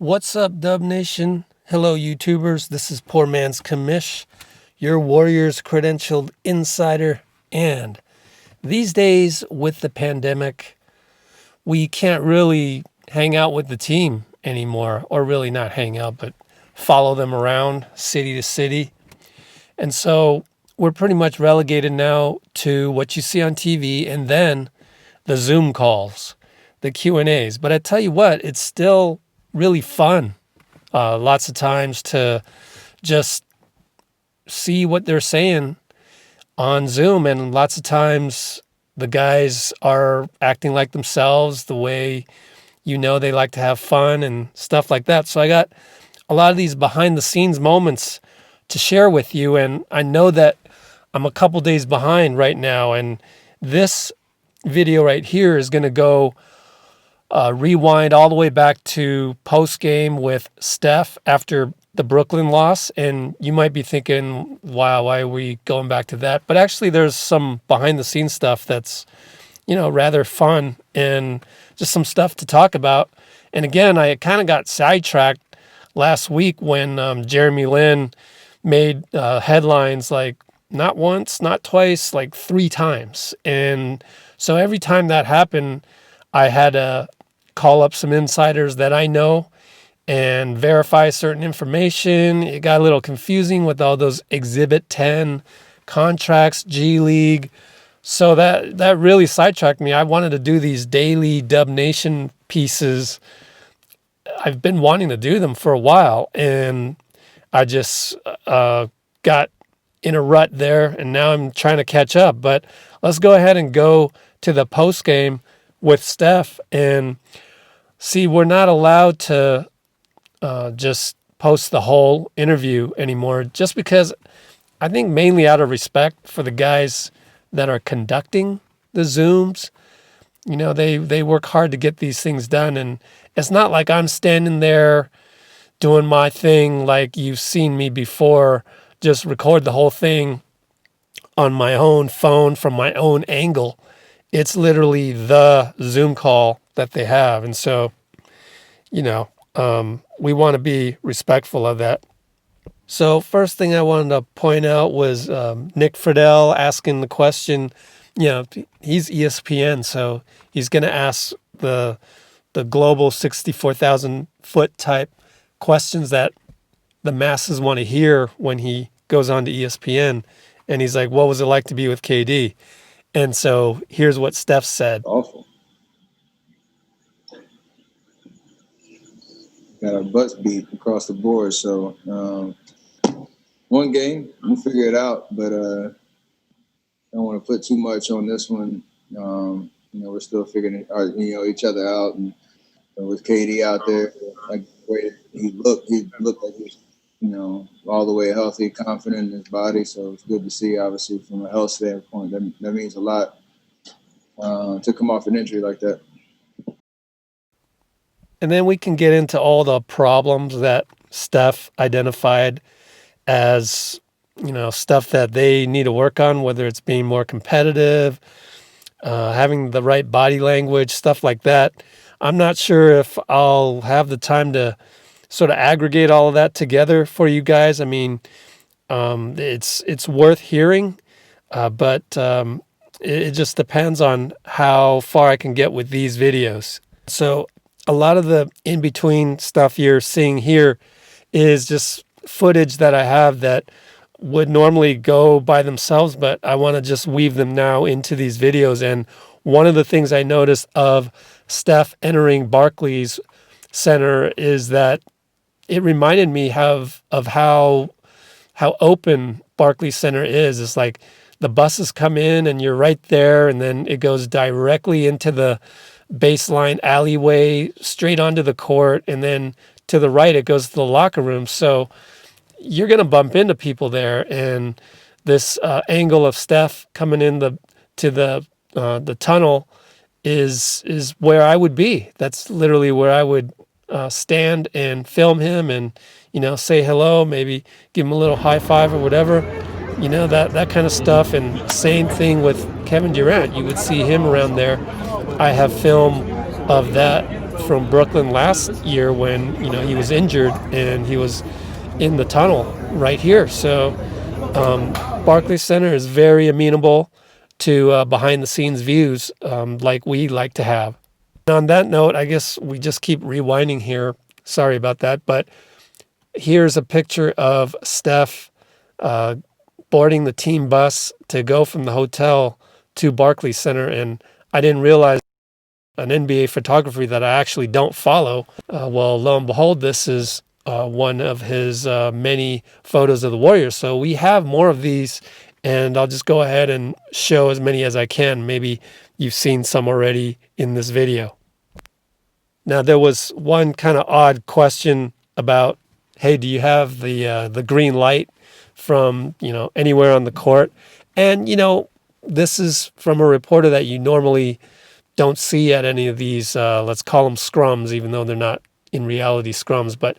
What's up, Dub Nation? Hello, YouTubers. This is Poor Man's Commish, your Warriors credentialed insider. And these days, with the pandemic, we can't really hang out with the team anymore, or really not hang out, but follow them around city to city. And so we're pretty much relegated now to what you see on TV and then the Zoom calls, the Q&As. But I tell you what, it's still really fun. Lots of times to just see what they're saying on Zoom, and lots of times the guys are acting like themselves, the way they like to have fun and stuff like that. So I got a lot of these behind the scenes moments to share with you, and I know that I'm a couple days behind right now, and this video right here is going to go rewind all the way back to post-game with Steph after the Brooklyn loss. And you might be thinking, wow, why are we going back to that? But actually there's some behind-the-scenes stuff that's, rather fun and just some stuff to talk about. And again, I kind of got sidetracked last week when Jeremy Lin made headlines like not once, not twice, like 3 times. And so every time that happened, I had to call up some insiders that I know and verify certain information. It got a little confusing with all those Exhibit 10 contracts, G League. So that really sidetracked me. I wanted to do these daily Dub Nation pieces. I've been wanting to do them for a while, and I just got in a rut there, and now I'm trying to catch up. But let's go ahead and go to the post game with Steph. And see, we're not allowed to just post the whole interview anymore, just because I think mainly out of respect for the guys that are conducting the Zooms. They work hard to get these things done, and it's not like I'm standing there doing my thing like you've seen me before, just record the whole thing on my own phone from my own angle. It's literally the Zoom call that they have. And so, we want to be respectful of that. So first thing I wanted to point out was Nick Friedel asking the question. He's ESPN, so he's going to ask the global 64,000 foot type questions that the masses want to hear when he goes on to ESPN. And he's like, what was it like to be with KD? And so here's what Steph said. Awful. Got our butts beat across the board. So one game, we'll figure it out. But I don't want to put too much on this one. We're still figuring each other out. And with KD out there, like the way he looked like he's all the way healthy, confident in his body. So it's good to see, obviously, from a health standpoint. That means a lot to come off an injury like that. And then we can get into all the problems that Steph identified as, stuff that they need to work on, whether it's being more competitive, having the right body language, stuff like that. I'm not sure if I'll have the time to sort of aggregate all of that together for you guys. I mean, it's worth hearing, but it just depends on how far I can get with these videos. So a lot of the in-between stuff you're seeing here is just footage that I have that would normally go by themselves, but I want to just weave them now into these videos. And one of the things I noticed of Steph entering Barclays Center is that it reminded me of how open Barclays Center is. It's like the buses come in and you're right there, and then it goes directly into the baseline alleyway, straight onto the court, and then to the right it goes to the locker room. So you're going to bump into people there, and this angle of Steph coming in to the tunnel is where I would be. That's literally where I would stand and film him and say hello, maybe give him a little high five or whatever, that kind of stuff. And same thing with Kevin Durant. You would see him around there. I have film of that from Brooklyn last year when he was injured and he was in the tunnel right here. So Barclays Center is very amenable to behind the scenes views like we like to have. And on that note, I guess we just keep rewinding here. Sorry about that, but here's a picture of Steph boarding the team bus to go from the hotel to Barclays Center, and I didn't realize an NBA photography that I actually don't follow. Well, lo and behold, this is one of his many photos of the Warriors. So we have more of these, and I'll just go ahead and show as many as I can. Maybe you've seen some already in this video. Now, there was one kind of odd question about, hey, do you have the green light from anywhere on the court? And this is from a reporter that you normally don't see at any of these, let's call them scrums, even though they're not in reality scrums. But,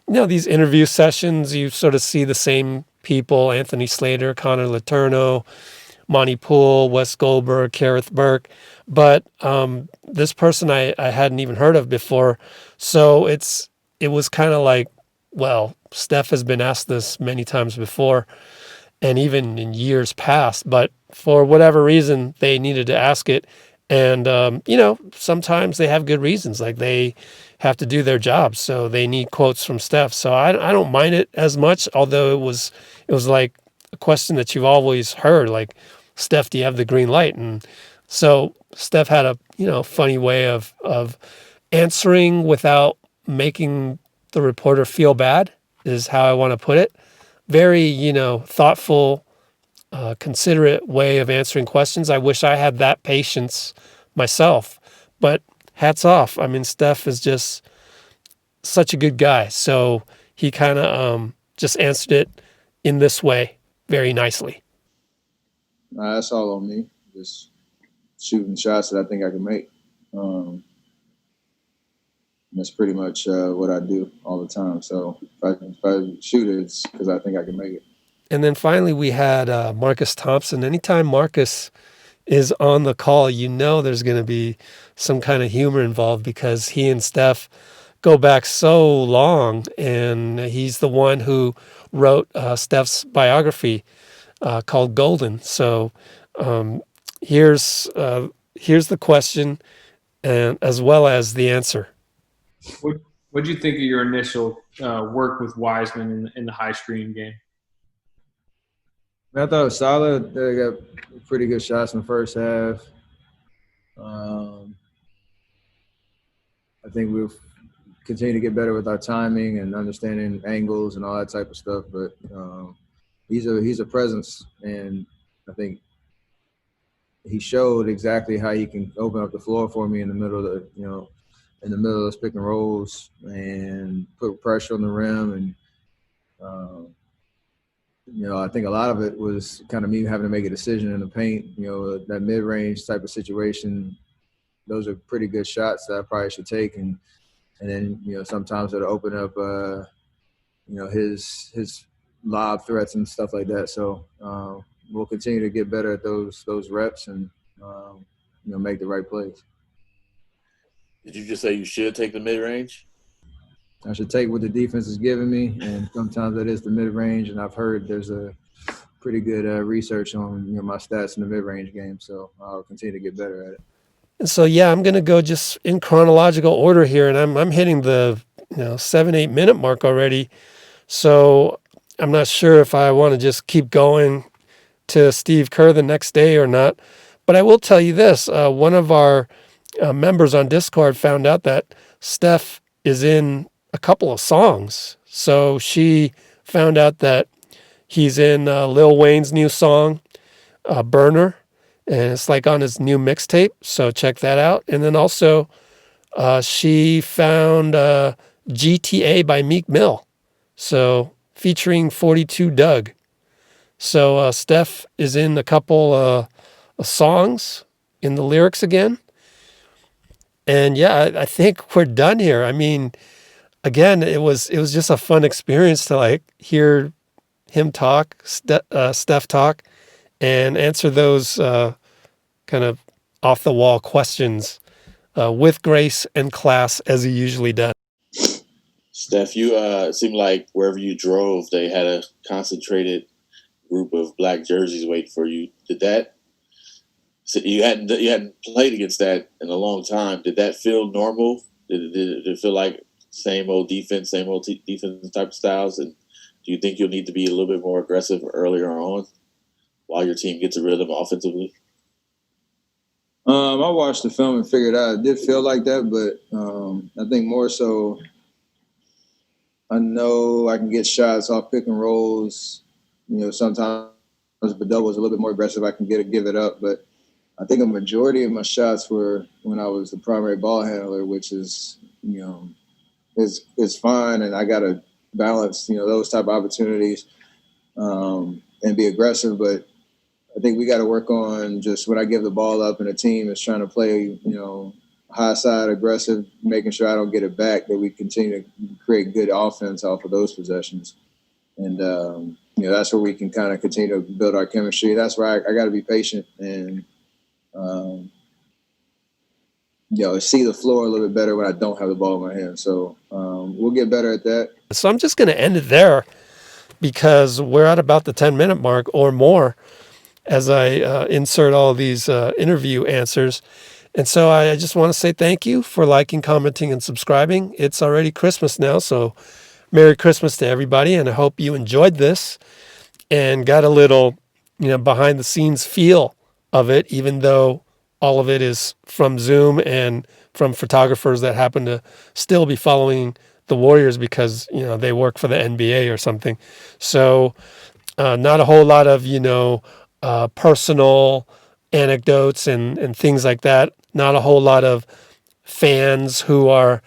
these interview sessions, you sort of see the same people: Anthony Slater, Connor Letourneau, Monty Poole, Wes Goldberg, Kerith Burke. But this person I hadn't even heard of before. So it was kind of like, well, Steph has been asked this many times before and even in years past, but for whatever reason, they needed to ask it. And, sometimes they have good reasons, like they have to do their job, so they need quotes from Steph. So I don't mind it as much, although it was like a question that you've always heard, like, Steph, do you have the green light? And so Steph had a, funny way of answering without making the reporter feel bad, is how I want to put it. Very, thoughtful, considerate way of answering questions. I wish I had that patience myself, but hats off. I mean, Steph is just such a good guy. So he kind of just answered it in this way very nicely. That's all on me. Just shooting shots that I think I can make. That's pretty much what I do all the time. So if I shoot it, it's because I think I can make it. And then finally, we had Marcus Thompson. Anytime Marcus is on the call, there's going to be some kind of humor involved because he and Steph go back so long, and he's the one who wrote Steph's biography called Golden. So here's the question, and as well as the answer. What did you think of your initial work with Wiseman in the high screen game? I thought it was solid. They got pretty good shots in the first half. I think we've continued to get better with our timing and understanding angles and all that type of stuff. But he's a presence, and I think he showed exactly how he can open up the floor for me in the middle of those pick and rolls and put pressure on the rim. And I think a lot of it was kind of me having to make a decision in the paint. That mid-range type of situation, those are pretty good shots that I probably should take. And then, sometimes it'll open up, his lob threats and stuff like that. So we'll continue to get better at those reps and, make the right plays. Did you just say you should take the mid-range? I should take what the defense is giving me, and sometimes that is the mid-range. And I've heard there's a pretty good research on my stats in the mid-range game, so I'll continue to get better at it. And so I'm going to go just in chronological order here, and I'm hitting the 7-8 minute mark already. So I'm not sure if I want to just keep going to Steve Kerr the next day or not. But I will tell you this: one of our members on Discord found out that Steph is in a couple of songs. So she found out that he's in Lil Wayne's new song, Burner, and it's like on his new mixtape. So check that out. And then also she found GTA by Meek Mill, so featuring 42 Doug. So Steph is in a couple of songs in the lyrics again. And I think we're done here. I mean, again, it was just a fun experience to hear him talk, Steph talk, and answer those kind of off the wall questions with grace and class as he usually does. Steph, you it seemed like wherever you drove, they had a concentrated group of black jerseys waiting for you. Did that? So you hadn't played against that in a long time. Did that feel normal? Did it feel like same old defense type of styles? And do you think you'll need to be a little bit more aggressive earlier on while your team gets a rhythm offensively? I watched the film and figured out it did feel like that, but I think more so I know I can get shots off pick and rolls. Sometimes if a double is a little bit more aggressive, I can give it up. But I think a majority of my shots were when I was the primary ball handler, which is, is fine. And I got to balance, those type of opportunities and be aggressive. But I think we got to work on just when I give the ball up and the team is trying to play, high side aggressive, making sure I don't get it back, that we continue to create good offense off of those possessions. And, that's where we can kind of continue to build our chemistry. That's where I got to be patient and, see the floor a little bit better when I don't have the ball in my hand. So we'll get better at that. So I'm just going to end it there because we're at about the 10-minute mark or more as I insert all these interview answers. And so I just want to say thank you for liking, commenting, and subscribing. It's already Christmas now, so Merry Christmas to everybody, and I hope you enjoyed this and got a little, behind-the-scenes feel of it, even though all of it is from Zoom and from photographers that happen to still be following the Warriors because, they work for the NBA or something. So not a whole lot of, personal anecdotes and things like that. Not a whole lot of fans who are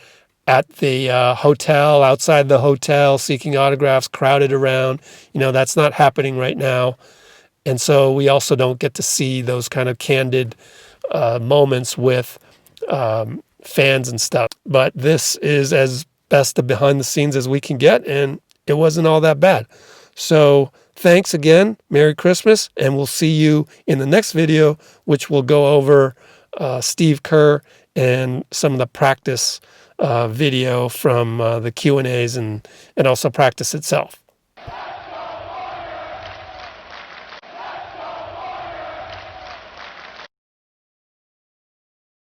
at the hotel, outside the hotel, seeking autographs, crowded around. That's not happening right now. And so we also don't get to see those kind of candid moments with fans and stuff. But this is as best of behind the scenes as we can get, and it wasn't all that bad. So thanks again. Merry Christmas, and we'll see you in the next video, which will go over Steve Kerr and some of the practice video from the Q&As and also practice itself.